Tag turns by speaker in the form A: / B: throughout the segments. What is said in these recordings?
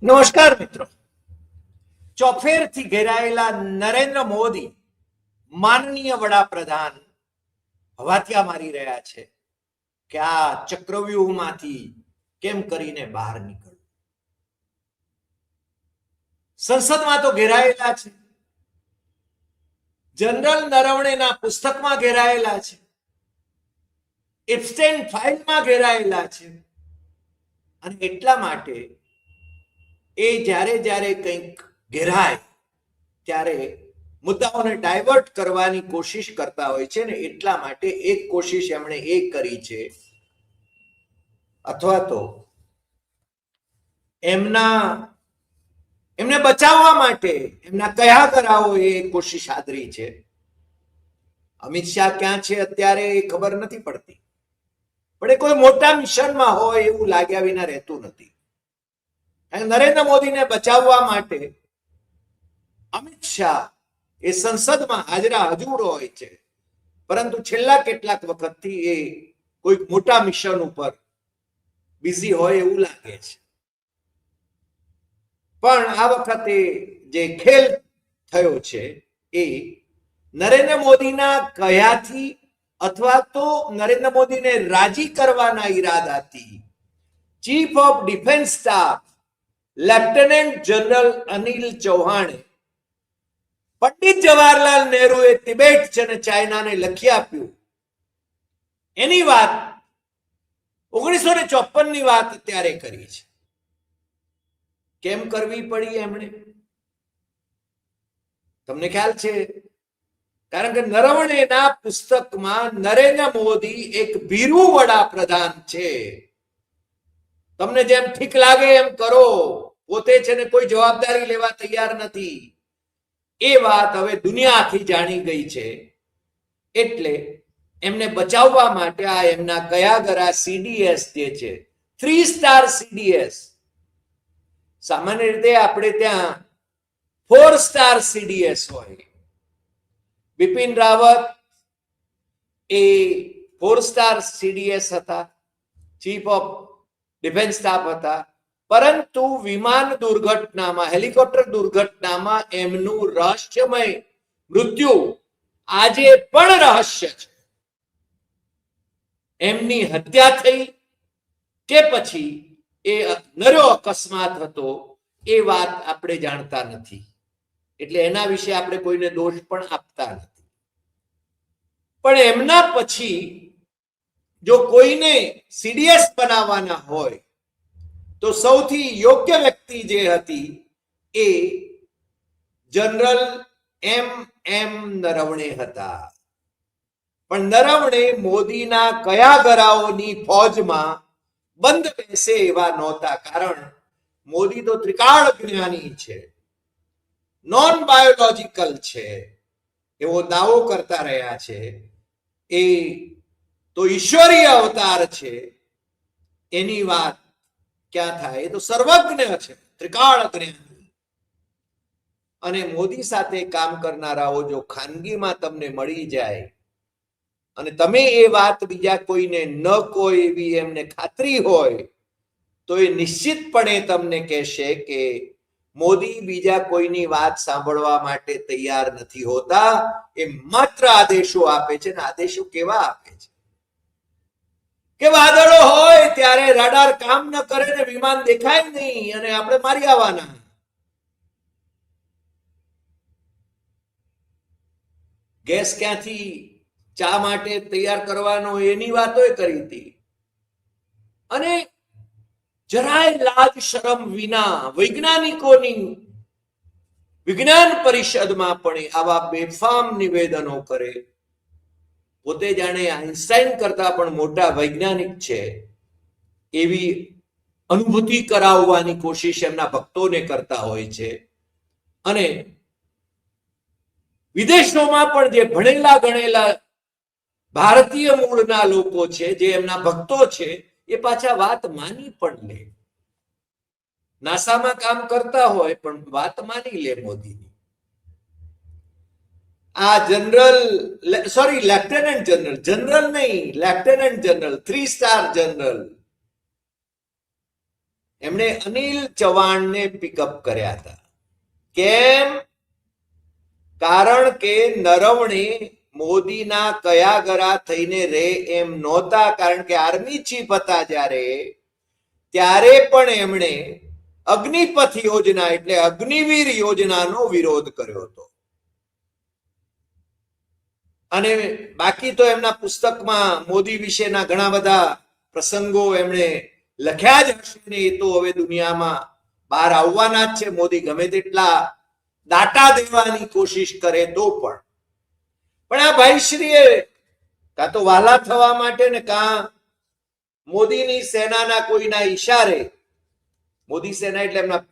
A: નમસ્કાર મિત્રો. ચોફેરથી ઘેરાયેલા નરેન્દ્ર મોદી માનનીય વડાપ્રધાન હવાતિયા મારી રહ્યા છે કે આ ચક્રવ્યૂહમાંથી કેમ કરીને બહાર નીકળવું. સંસદમાં તો ઘેરાયેલા છે, જનરલ નરવણેના પુસ્તકમાં ઘેરાયેલા છે, એપ્સ્ટેઇન ફાઇલમાં ઘેરાયેલા છે, અને એટલા માટે એ જ્યારે જ્યારે કંઈક ઘેરાય ત્યારે મુદ્દાઓને ડાયવર્ટ કરવાની કોશિશ કરતા હોય છે ને એટલા માટે એક કોશિશ એમણે એ કરી છે, અથવા તો એમને બચાવવા માટે એમના કયા કરાવો એ કોશિશ આદરી છે. અમિત શાહ ક્યાં છે અત્યારે એ ખબર નથી પડતી, પણ એ કોઈ મોટા મિશનમાં હોય એવું લાગ્યા વિના રહેતું નથી. નરેન્દ્ર મોદીને બચાવવા માટે અમિત શાહ એ સંસદમાં હાજરા હજુર હોય છે, પરંતુ છેલ્લા કેટલાક વખતથી એ કોઈક મોટા મિશન ઉપર બિઝી હોય એવું લાગે છે. પણ આ વખતે જે ખેલ થયો છે એ નરેન્દ્ર મોદીના કયાથી અથવા તો નરેન્દ્ર મોદીને રાજી કરવાના ઈરાદાથી chief of defence staff lieutenant general Anil ચૌહાણે પંડિત જવાહરલાલ નહેરુએ તિબેટ અને ચાઇનાને લખી આપ્યું એની વાત 1954 ની વાત ત્યારે કરી છે. કેમ કરવી પડી એમણે? તમને ખ્યાલ છે, કારણ કે નરવણેના પુસ્તકમાં નરેન્દ્ર મોદી એક ભીરુ વડાપ્રધાન છે. તમને જેમ ઠીક લાગે એમ કરો, પોતે છે ને કોઈ જવાબદારી લેવા તૈયાર નથી. એ વાત હવે દુનિયા આખી જાણી ગઈ છે. એટલે એમને બચાવવા માટે આ એમના કયાગરા સીડીએસ જે છે, 3 સ્ટાર સીડીએસ, સામાન્ય રીતે આપણે ત્યાં 4 સ્ટાર સીડીએસ હોય. બિપિન રાવત એ 4 સ્ટાર સીડીએસ હતા, ચીફ ઓફ ડિફેન્સ સ્ટાફ હતા, પરંતુ વિમાન દુર્ઘટનામાં, હેલિકોપ્ટર દુર્ઘટનામાં એમનું રહસ્યમય મૃત્યુ આજે પણ રહસ્ય છે. એમની હત્યા થઈ કે પછી એ નરો અકસ્માત હતો એ વાત આપણે જાણતા નથી, એટલે એના વિશે આપણે કોઈને દોષ પણ આપતા નથી. પણ એમના પછી જો કોઈને સીડીએસ બનાવવાના હોય તો સૌથી યોગ્ય વ્યક્તિ જે હતી એ જનરલ એમ નરવણે હતા. પણ નરવણે મોદીના કયાગરાઓની ફોજમાં બંધ બેસે એવા નહોતા, કારણ મોદી તો ત્રિકાળ જ્ઞાની છે, નોન બાયોલોજિકલ છે એવો દાવો કરતા રહ્યા છે. એ તો ઈશ્વરીય અવતાર છે, એની વાત ક્યાં થાય? એ તો સર્વજ્ઞ છે, ત્રિકાળ જ્ઞાની. અને મોદી સાથે કામ કરનારાઓ જો ખાનગીમાં તમને મળી જાય અને તમે એ વાત બીજા કોઈને ન કહો એવી એમને ખાતરી હોય તો એ નિશ્ચિતપણે તમને કહેશે કે મોદી બીજા કોઈની વાત સાંભળવા માટે તૈયાર નથી હોતા. એ માત્ર આદેશો આપે છે, ને આદેશો કેવા આપે છે કે વાદળો હોય ત્યારે રડાર કામ ન કરે ને વિમાન દેખાય નહીં અને આપણે મારી આવવાના. ગેસ ક્યાંથી ચા માટે તૈયાર કરવાનો એની વાતો કરી હતી. અને જરાય લાજ શરમ વિના વૈજ્ઞાનિકોની વિજ્ઞાન પરિષદમાં પણ આવા બેફામ નિવેદનો કરે. પોતે જાણે આઈન્સ્ટાઈન કરતા પણ મોટા વૈજ્ઞાનિક છે એવી અનુભૂતિ કરાવવાની કોશિશ એમના ભક્તોને કરતા હોય છે. અને વિદેશોમાં પણ જે ભણેલા ગણેલા ભારતીય મૂળના લોકો છે, જે એમના ભક્તો છે, એ પાછા વાત માની પણ લે. નાસામાં કામ કરતા હોય પણ વાત માની લે મોદીની. આ લેફ્ટનન્ટ જનરલ નહીં, લેફ્ટનન્ટ જનરલ, 3 સ્ટાર જનરલ, એમણે અનિલ ચૌહાણને પિકઅપ કર્યા હતા. કેમ? કારણ કે નરવણે મોદીના કયા ગરા થઈને રે એમ નહોતા, કારણ કે આર્મી ચીફ હતા જ્યારે, ત્યારે પણ એમણે અગ્નિપથ યોજના એટલે અગ્નિવીર યોજનાનો વિરોધ કર્યો હતો. અને બાકી તો એમના પુસ્તકમાં મોદી વિશેના ઘણા બધા પ્રસંગો એમણે લખ્યા જ હશે ને, એ તો હવે દુનિયામાં બહાર આવવાના જ છે. મોદી ગમે તેટલા દાટા દેવાની કોશિશ કરે તો પણ આ ભાઈશ્રીએ કાં તો વાલા થવા માટે ને કાં મોદીની સેનાના કોઈના ઈશારે, મોદી સેના એટલે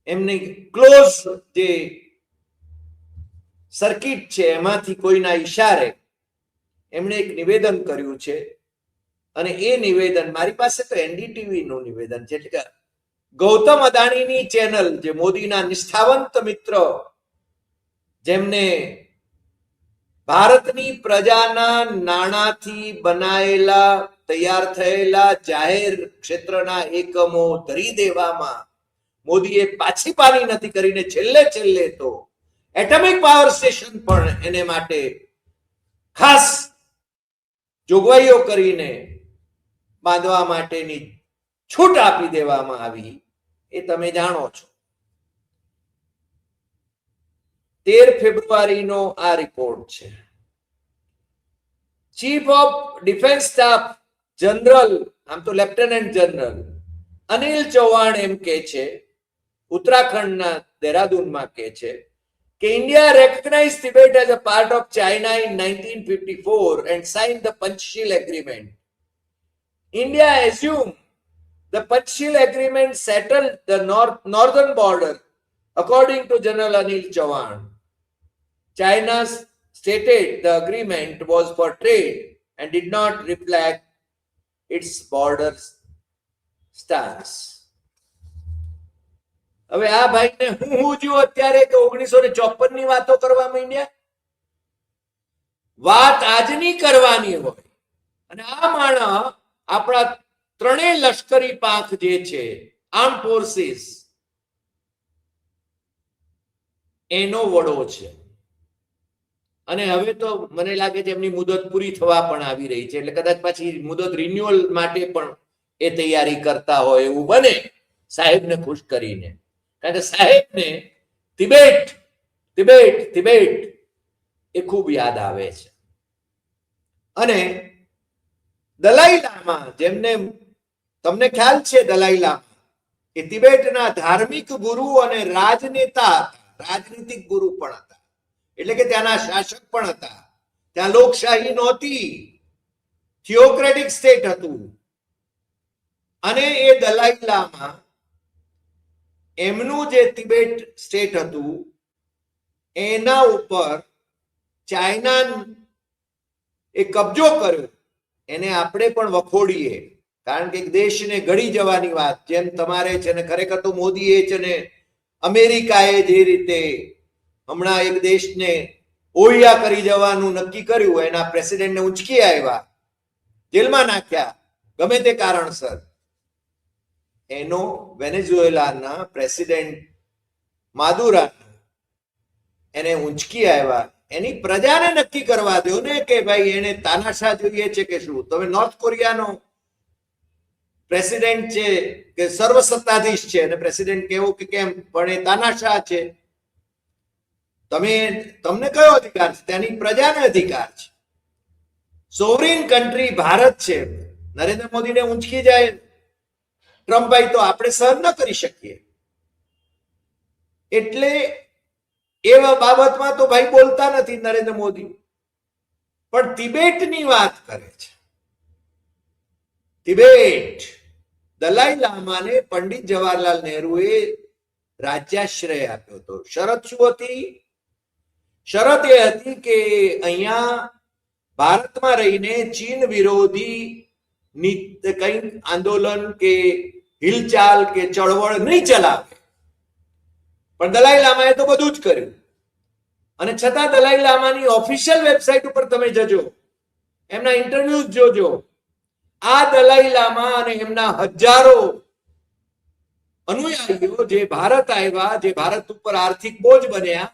A: એમની ક્લોઝ જે સર્કિટ છે એમાંથી કોઈના ઈશારે એમણે એક નિવેદન કર્યું છે. અને એ નિવેદન મારી પાસે તો એનડીટીવી નું નિવેદન છે, એટલે કે ગૌતમ અદાણીની ચેનલ, જે મોદીના નિષ્ઠાવંત મિત્ર, જેમને ભારતની પ્રજાના નાણાંથી બનાયેલા તૈયાર થયેલા જાહેર ક્ષેત્રના એકમો ધરી દેવામાં મોદીએ પાછી પાની નથી કરીને છેલ્લે તો એટમિક પાવર સ્ટેશન પણ એને માટે ખાસ જોગવાઈઓ કરીને બાંધવા માટેની છૂટ આપી દેવામાં આવી, એ તમે જાણો છો. 13 ફેબ્રુઆરીનો આ રિપોર્ટ છે. Chief of defence staff general, આમ તો લેફ્ટનન્ટ જનરલ અનિલ ચૌહાણ એમ કે છે, ઉત્તરાખંડના દેહરાદૂનમાં કે છે કે India recognized Tibet as a part of China in 1954 and signed the Panchshil Agreement. India assumed the Panchshil Agreement settled the northern border, according to General Anil Chauhan. China stated the agreement was for trade and did not reflect its border stance. હવે આ ભાઈને હું જો અત્યારે કે 1954 ની વાતો કરવા માંડ્યા, વાત આજની કરવાની હોય. અને આ માણસ આપણા ત્રણેય લશ્કરી પાંખ જે છે, આર્મ ફોર્સિસ, એનો વડો છે. અને હવે તો મને લાગે છે એમની મુદત પૂરી થવા પણ આવી રહી છે, એટલે કદાચ પાછી મુદત રિન્યુઅલ માટે પણ એ તૈયારી કરતા હોય એવું બને, સાહેબને ખુશ કરીને. કારણ કે સાહેબને તિબેટ એ ખૂબ યાદ આવે છે. અને દલાઈ લામા, જેમને તમને ખ્યાલ છે, દલાઈ લામા એ તિબેટના ધાર્મિક ગુરુ અને રાજનેતા હતા, રાજનીતિક ગુરુ પણ હતા, એટલે કે ત્યાંના શાસક પણ હતા. ત્યાં લોકશાહી નહોતી, થિયોક્રેટિક સ્ટેટ હતું. અને એ દલાઈ લામા એમનું જે તિબેટ સ્ટેટ હતું એના ઉપર ચાઇના એ કબજો કર્યો. એને આપણે પણ વખોડીએ, કારણ કે દેશને ઘડી જવાની વાત, જેમ તમારે છે ને, ખરેખર તો મોદીએ છે ને અમેરિકાએ જે રીતે હમણાં એક દેશને ઓળિયા કરી જવાનું નક્કી કર્યું, એના પ્રેસિડેન્ટને ઉંચકી આવ્યા, જેલમાં નાખ્યા ગમે તે કારણસર, એનો વેનેઝુએલાના પ્રેસિડેન્ટ માદુરા એને ઉંચકી આવ્યા. એની પ્રજાને નક્કી કરવા દો ને કે ભાઈ એને તાનાશાહ જોઈએ છે કે શું. તમે નોર્થ કોરિયાનો પ્રેસિડેન્ટ છે કે સર્વસત્તાધીશ છે, અને પ્રેસિડેન્ટ કેવો કે કેમ, પણ એ તાનાશાહ છે. તમને કયો અધિકાર છે? તેની પ્રજાને અધિકાર છે. સોવરીન કન્ટ્રી ભારત છે. નરેન્દ્ર મોદીને ઉંચકી જાય ટ્રમ્પભાઈ તો આપણે સહન ન કરી શકીએ. એટલે એવા બાબતમાં તો ભાઈ બોલતા નથી નરેન્દ્ર મોદી, પણ તિબેટની વાત કરે છે. તિબેટ, દલાઈ લામાને પંડિત જવાહરલાલ નહેરુએ રાજ્યાશ્રય આપ્યો હતો. શરત શું હતી? શરત એ હતી કે અહીંયા ભારતમાં રહીને ચીન વિરોધી કઈ આંદોલન કે હિલચાલ કે ચળવળ નહીં ચલાવે. પણ દલાઈ લામાએ તો બધું જ કર્યું. અને છતાં દલાઈ લામાની ઓફિશિયલ વેબસાઇટ ઉપર તમે જજો, એમના ઇન્ટરવ્યુ જોજો. આ દલાઈ લામા અને એમના હજારો અનુયાયીઓ જે ભારત આવ્યા, જે ભારત ઉપર આર્થિક બોજ બન્યા,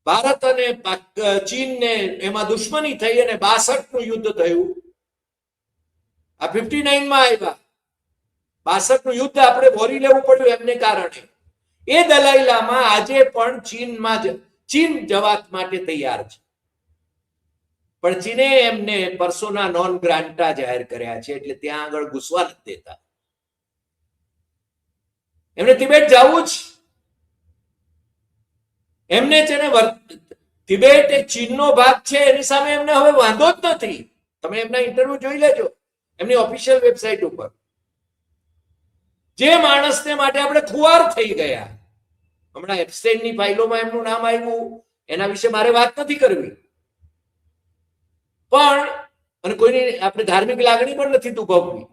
A: ભારત અને ચીનને એમાં દુશ્મની થઈ અને 62 નું યુદ્ધ થયું. આ 59 માં આવ્યા. 62 નું યુદ્ધ આપણે ભોરી લેવું પડ્યું એમને કારણે. એ દલાઈ લામા આજે પણ ચીન જવા માટે તૈયાર છે, પણ ચીને એમને પર્સોના નોન ગ્રાન્ટા જાહેર કર્યા છે, એટલે ત્યાં આગળ ઘૂસવા નથી દેતા. એમને તિબેટ જવું જ, એમને છે ને તિબેટ એ ચીનનો ભાગ છે, એની સામે એમને હવે વાંધો જ નથી. તમે એમના ઇન્ટરવ્યુ જોઈ લેજો એમની ઓફિશિયલ વેબસાઇટ ઉપર. જે માણસને માટે આપણે ખુવાર થઈ ગયા, હમણાં એપ્સ્ટેઇનની ફાઇલોમાં એમનું નામ આવ્યું, એના વિશે મારે વાત નથી કરવી, પણ અને કોઈની આપણે ધાર્મિક લાગણી પણ નથી દુભાવવી,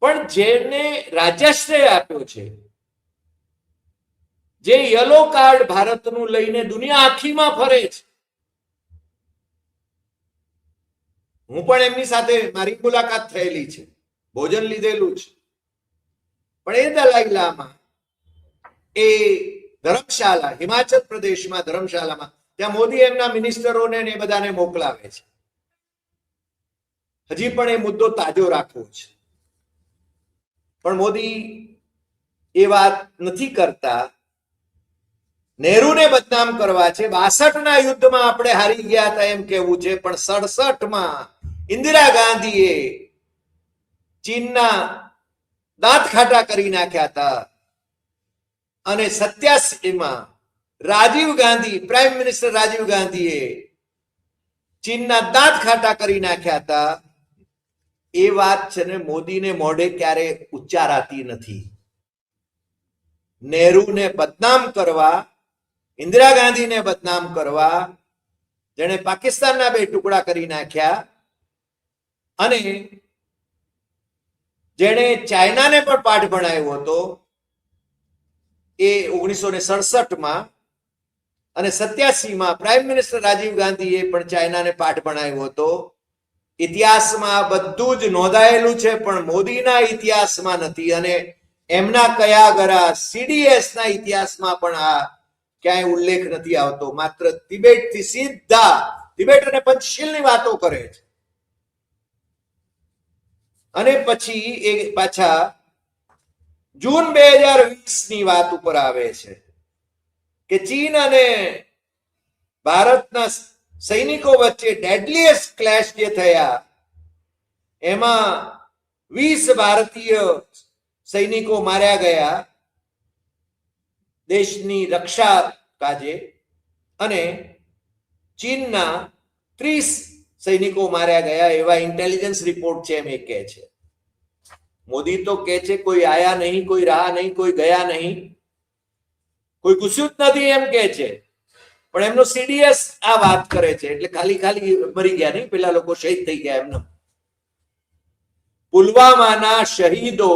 A: પણ જેને રાજ્યાશ્રય આપ્યો છે, જે યલો કાર્ડ ભારતનું લઈને દુનિયા આખીમાં ફરે છે, હું પણ એમની સાથે મારી મુલાકાત થયેલી છે, ભોજન લીધેલું છે, પણ એ દલાઈ લામા એ ધર્મશાલા, હિમાચલ પ્રદેશમાં ધર્મશાલામાં, ત્યાં મોદી એમના મિનિસ્ટરોને એ બધાને મોકલાવે છે. હજી પણ એ મુદ્દો તાજો રાખવો છે, પણ મોદી એ વાત નથી કરતા. નહેરુને બદનામ કરવા છે. 62 ના યુદ્ધમાં આપણે હારી ગયા હતા એમ કેવું છે, પણ 67 માં ઇન્દિરા ગાંધીએ ચીનના દાંત ખાટા કરી નાખ્યા હતા, અને 87 માં રાજીવ ગાંધી, પ્રાઇમ મિનિસ્ટર રાજીવ ગાંધીએ ચીનના દાંત ખાટા કરી નાખ્યા હતા. એ વાત છે ને મોદીને મોઢે ક્યારે ઉચ્ચારાતી નથી. નહેરુને બદનામ કરવા, ઇન્દિરા ગાંધીને બદનામ કરવા, જેણે પાકિસ્તાનના 2 ટુકડા કરી નાખ્યા, અને જેણે ચાઇનાને પણ પાઠ ભણાવ્યો હતો એ 1967 માં, અને 87 માં પ્રાઇમ મિનિસ્ટર રાજીવ ગાંધીએ પણ ચાઇનાને પાઠ ભણાવ્યો હતો. ઇતિહાસમાં બધું જ નોંધાયેલું છે, પણ મોદીના ઇતિહાસમાં નથી, અને એમના કયા ગરા CDS ના ઇતિહાસમાં પણ આ ક્યાંય ઉલ્લેખ નથી આવતો. માત્ર તિબેટથી સીધા તિબેટ અને પંચશીલની વાતો કરે છે, અને પછી એ પાછા જૂન 2020 ની વાત ઉપર આવે છે કે ચીન અને ભારતના સૈનિકો વચ્ચે ડેડલીએસ્ટ ક્લેશ જે થયા, એમાં 20 ભારતીય સૈનિકો માર્યા ગયા દેશની રક્ષા કાજે, અને ચીનના 30 સૈનિકો માર્યા ગયા, એવા ઇન્ટેલિજન્સ રિપોર્ટ છે એમ એ કહે છે. મોદી તો કહે છે કોઈ આયા નહીં, કોઈ રહા નહીં, કોઈ ગયા નહીં, કોઈ ઘૂસ્યું જ નથી એમ કહે છે, પણ એમનો CDS આ વાત કરે છે. એટલે ખાલી મરી ગયા નહીં, પેલા લોકો શહીદ થઈ ગયા એમને. પુલવામાના શહીદો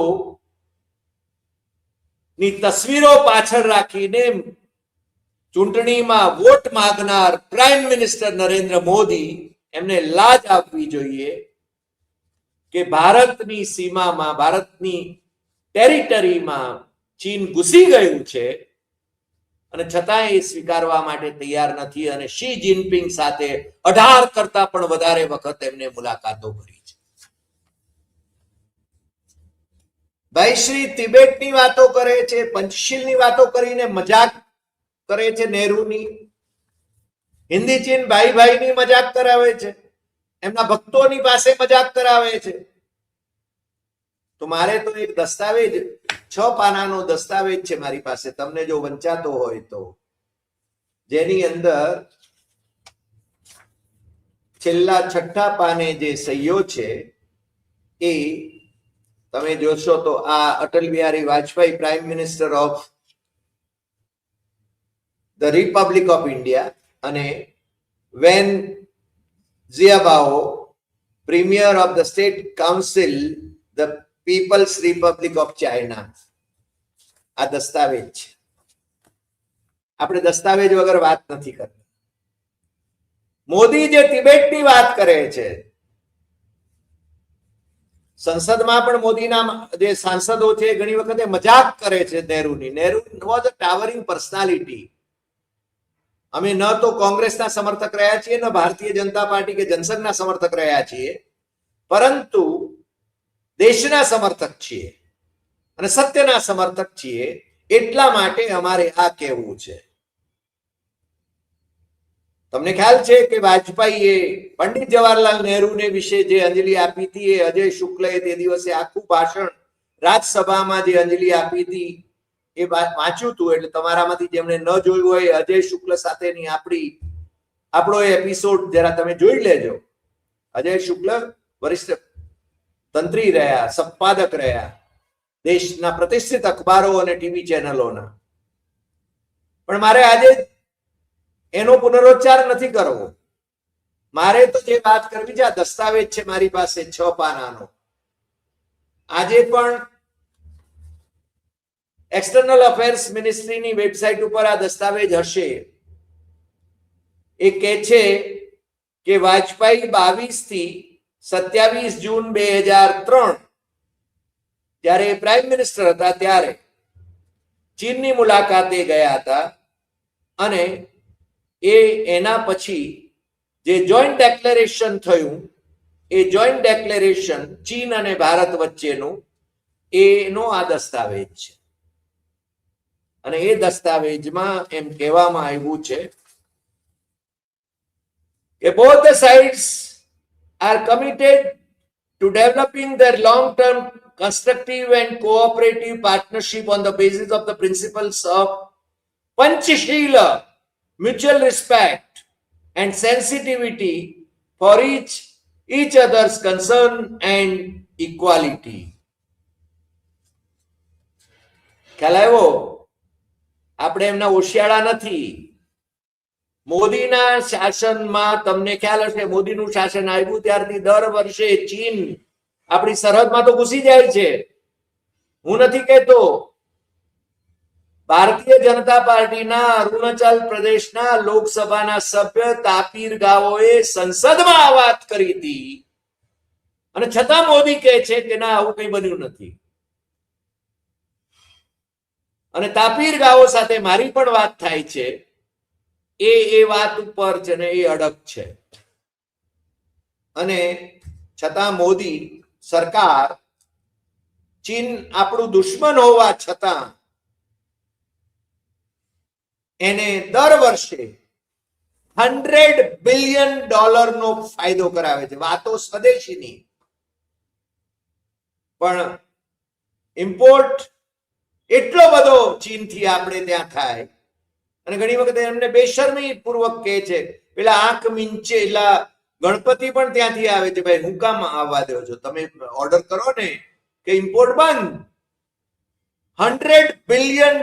A: ની તસવીરો પાછળ રાખીને ચૂંટણીમાં વોટ માંગનાર પ્રાઇમ મિનિસ્ટર નરેન્દ્ર મોદી એમને લાજ આપવી જોઈએ કે ભારતની સીમામાં, ભારતની ટેરિટરીમાં ચીન ઘૂસી ગયું છે, અને છતાં એ સ્વીકારવા માટે તૈયાર નથી, અને શી જિનપિંગ સાથે 18 કરતા પણ વધારે વખત એમને મુલાકાતો કરી છે. ભાઈશ્રી તિબેટની વાતો કરે છે, પંચશીલની વાતો કરીને મજાક કરે છે નહેરુની. હિન્દી ચીન ભાઈ ભાઈની મજાક કરાવે છે, એમના ભક્તોની પાસે મજાક કરાવે છે. તો મારે તો એક દસ્તાવેજ, 6 પાનાનો દસ્તાવેજ છે મારી પાસે, તમને જો વંચાતો હોય તો, જેની અંદર છેલ્લા 6થા પાને જે સહીઓ છે એ તમે જોશો તો આ Atal Bihari Vajpayee prime minister of the republic of India, અને Wen Jiabao premier of the state council the people's republic of China. આ દસ્તાવેજ છે. આપણે દસ્તાવેજ વગર વાત નથી કરતા. મોદી જે તિબેટની વાત કરે છે, સંસદમાં પણ મોદીના જે સાંસદો છે ઘણી વખતે મજાક કરે છે નહેરુની. Nehru was a towering personality. અમે ન તો કોંગ્રેસના સમર્થક રહ્યા છીએ, ન ભારતીય જનતા પાર્ટી કે જનસંઘના સમર્થક રહ્યા છીએ, પરંતુ દેશના સમર્થક છીએ અને સત્યના સમર્થક છીએ. એટલા માટે અમારે આ કહેવું છે. તમને ખ્યાલ છે કે વાજપેયીએ પંડિત જવાહરલાલ નહેરુને વિશે જે અંજલિ આપી હતી, એ અજય શુક્લએ તે દિવસે આખું ભાષણ રાજ્યસભામાં જે અંજલિ આપી હતી એ વાંચ્યું હતું. એટલે તમારામાંથી જેમણે ન જોયું હોય, અજય શુક્લ સાથેની આપણો એપિસોડ જરા તમે જોઈ લેજો. અજય શુક્લ વરિષ્ઠ તંત્રી રહ્યા, સંપાદક રહ્યા દેશના પ્રતિષ્ઠિત અખબારો અને ટીવી ચેનલોના. પણ મારે આજે એનો પુનરોચ્ચાર નથી કરવો. મારે તો જે વાત કરવી છે, આ દસ્તાવેજ છે મારી પાસે 6 પાનાનો. આજે પણ એક્સટર્નલ અફેર્સ મિનિસ્ટ્રીની વેબસાઇટ ઉપર આ દસ્તાવેજ હશે. એ કહે છે કે વાજપેયી 22 થી 27 જૂન 2003 જ્યારે પ્રાઇમ મિનિસ્ટર હતા ત્યારે ચીનની મુલાકાતે ગયા હતા અને એના પછી જે જોઈન્ટ ડેક્લેરેશન થયું, એ જોઈન્ટ ડેક્લેરેશન ચીન અને ભારત વચ્ચેનું, એનો આ દસ્તાવેજ છે. અને એ દસ્તાવેજમાં એમ કહેવામાં આવ્યું છે કે both the sides are committed to developing their long-term constructive and cooperative partnership on the basis of the principles of Panchashila, mutual respect and sensitivity for each other's concern and equality. ખ્યાલ આવ્યો? આપણે એમના ઓશિયાળા નથી. મોદીના શાસનમાં તમને ખ્યાલ હશે, મોદીનું શાસન આવ્યું ત્યારથી દર વર્ષે ચીન આપણી સરહદમાં તો ઘૂસી જાય છે. હું નથી કહેતો, ભારતીય જનતા પાર્ટીના અરુણાચલ પ્રદેશના લોકસભાના સભ્ય તાપીર ગાવોએ સંસદમાં આ વાત કરી હતી અને છતાં મોદી કહે છે કે ના, આવું કંઈ બન્યું નથી. અને તાપીર ગાવો સાથે મારી પણ વાત થાય છે. એ વાત ઉપર છે ને એ અડગ છે. અને છતાં મોદી સરકાર, ચીન આપણું દુશ્મન હોવા છતાં એને દર વર્ષે $100 બિલિયન નો ફાયદો કરાવે છે. વાતો સ્વદેશીની, પણ ઇમ્પોર્ટ એટલો બધો ચીનથી આપણે ત્યાં થાય. અને ઘણી વખત એમને બેશરમી પૂર્વક કહે છે, પેલા આંખ મીંચેલા ગણપતિ પણ ત્યાંથી આવે છે. ભાઈ, હું કામ આવવા દો છો? તમે ઓર્ડર કરો ને કે ઇમ્પોર્ટ બંધ. $100 બિલિયન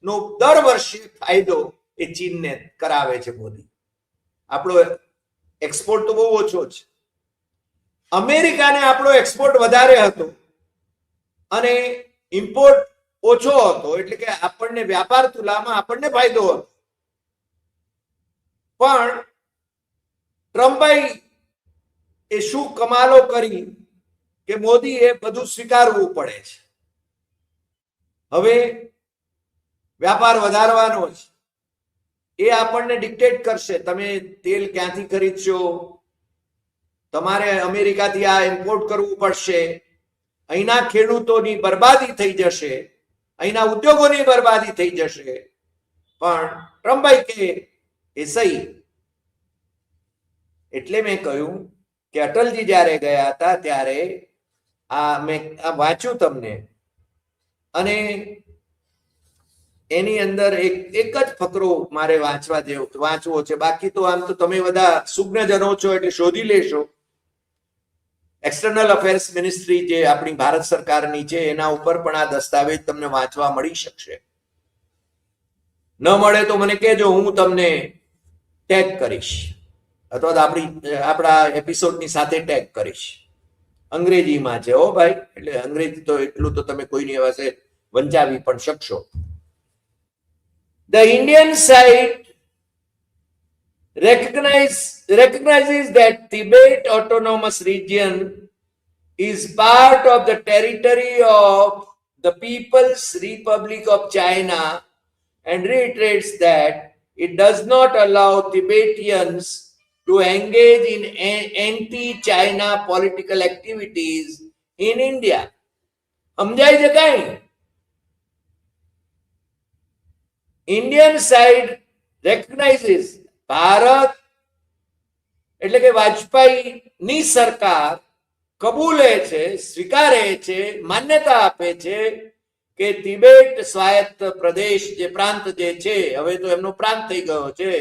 A: નો દર વર્ષે ફાયદો એ ચીનને કરાવે છે મોદી. આપણો એક્સપોર્ટ તો બહુ ઓછો છે. અમેરિકાને આપણો એક્સપોર્ટ વધારે હતો અને ઇમ્પોર્ટ ઓછો હતો, એટલે કે આપણને વ્યાપાર તુલામાં આપણને ફાયદો હતો. પણ ટ્રમ્પભાઈ એ શું કમાલો કરી કે મોદી એ બધું સ્વીકારવું પડે છે. હવે વ્યાપાર વધારવાનો છે, એ આપણને ડિક્ટેટ કરશે. તમે તેલ ક્યાંથી ખરીદશો, તમારે અમેરિકાથી આ ઇમ્પોર્ટ કરવું પડશે, અહીંના ખેડૂતોની બરબાદી થઈ જશે, અહીંના ઉદ્યોગોની બરબાદી થઈ જશે. પણ ટ્રમ્પભાઈ કે એ સહી. એટલે મેં કહ્યું કે અટલજી જ્યારે ગયા હતા ત્યારે મેં વાંચ્યું તમને, અને એની અંદર એક જ ફકરો મારે વાંચવો છે. બાકી તો આમ તો તમે બધા સુજ્ઞજનો છો એટલે શોધી લેશો. એક્સટર્નલ અફેર્સ મિનિસ્ટ્રી જે આપણી ભારત સરકારની છે એના ઉપર પણ આ દસ્તાવેજ તમને વાંચવા મળી શકશે. ન મળે તો મને કહેજો, હું તમને ટેગ કરીશ અથવા આપણા એપિસોડની સાથે ટેગ કરીશ. અંગ્રેજીમાં છે હો ભાઈ, એટલે અંગ્રેજી તો એટલું તો તમે કોઈની પાસે વંચાવી પણ શકશો. The Indian side recognizes that Tibet Autonomous Region is part of the territory of the People's Republic of China and reiterates that it does not allow Tibetans to engage in anti-China political activities in India. સમજાય છે કઈ? Indian side recognizes Bharat એટલે કે વાજપેયીની સરકાર કબૂલે છે, સ્વીકારે છે, માન્યતા આપે છે કે તિબેટ સ્વાયત્ત પ્રદેશ જે પ્રાંત જે છે, હવે તો એમનો પ્રાંત થઈ ગયો છે,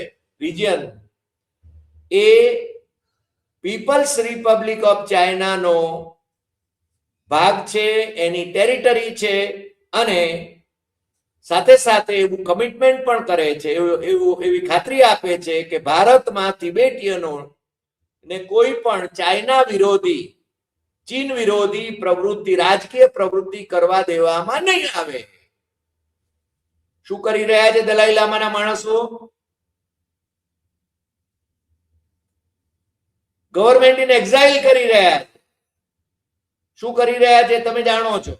A: રિજિયન, એ પીપલ્સ રિપબ્લિક ઓફ ચાઇનાનો ભાગ છે, એની ટેરિટરી છે અને સાથે સાથે એવું કમિટમેન્ટ પણ કરે છે, એવી ખાતરી આપે છે કે ભારતમાં તિબેટીયનો ને કોઈ પણ ચાઇના વિરોધી, ચીન વિરોધી પ્રવૃત્તિ, રાજકીય પ્રવૃત્તિ કરવા દેવામાં નહીં આવે. શું કરી રહ્યા છે દલાઈ લામાના માણસો? ગવર્મેન્ટ ઇન એક્ઝાઇલ કરી રહ્યા છે. શું કરી રહ્યા છે તમે જાણો છો.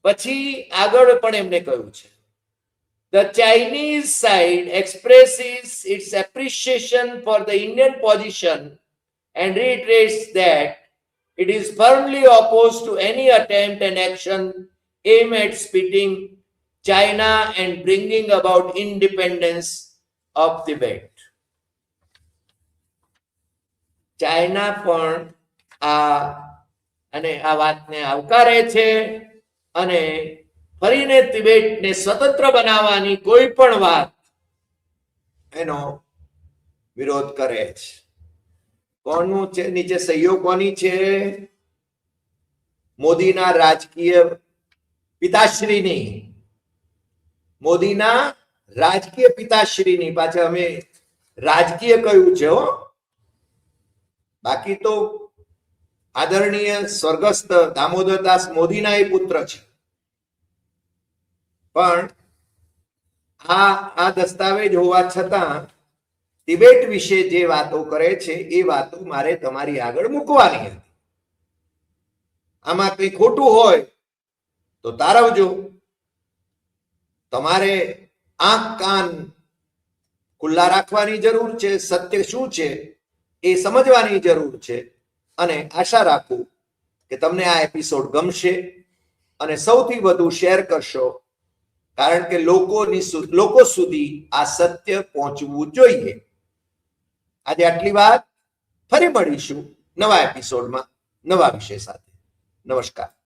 A: પછી આગળ પણ એમને કહ્યું છે, the Chinese side expresses its appreciation for the Indian position and reiterates that it is firmly opposed to any attempt and action aimed at splitting China and bringing about independence of Tibet. China પણ આ વાતને આવકારે છે અને ફરીને તિબેટને સ્વતંત્ર બનાવવાની કોઈ પણ વાત એનો વિરોધ કરે છે. કોનું છે નીચે સહીઓ કોની છે? મોદીના રાજકીય પિતાશ્રીની, મોદીના રાજકીય પિતાશ્રીની. પાછા અમે રાજકીય કહ્યું છે હો, બાકી તો આદરણીય સ્વર્ગસ્થ દામોદરદાસ મોદીના એ પુત્ર છે. પણ આ દસ્તાવેજ હોવા છતાં તિબેટ વિશે જે વાતો કરે છે એ વાતો મારે તમારી આગળ મૂકવાની હતી. આમાં કંઈ ખોટું હોય તો તારવજો. તમારે આંખ કાન ખુલ્લા રાખવાની જરૂર છે, સત્ય શું છે એ સમજવાની જરૂર છે. અને આશા રાખું કે તમને આ એપિસોડ ગમશે અને સૌથી વધુ શેર કરશો, કારણ કે લોકો સુધી આ સત્ય પહોંચવું જોઈએ. આજે આટલી વાત. ફરી મળીશું નવા એપિસોડમાં નવા વિષય સાથે. નમસ્કાર.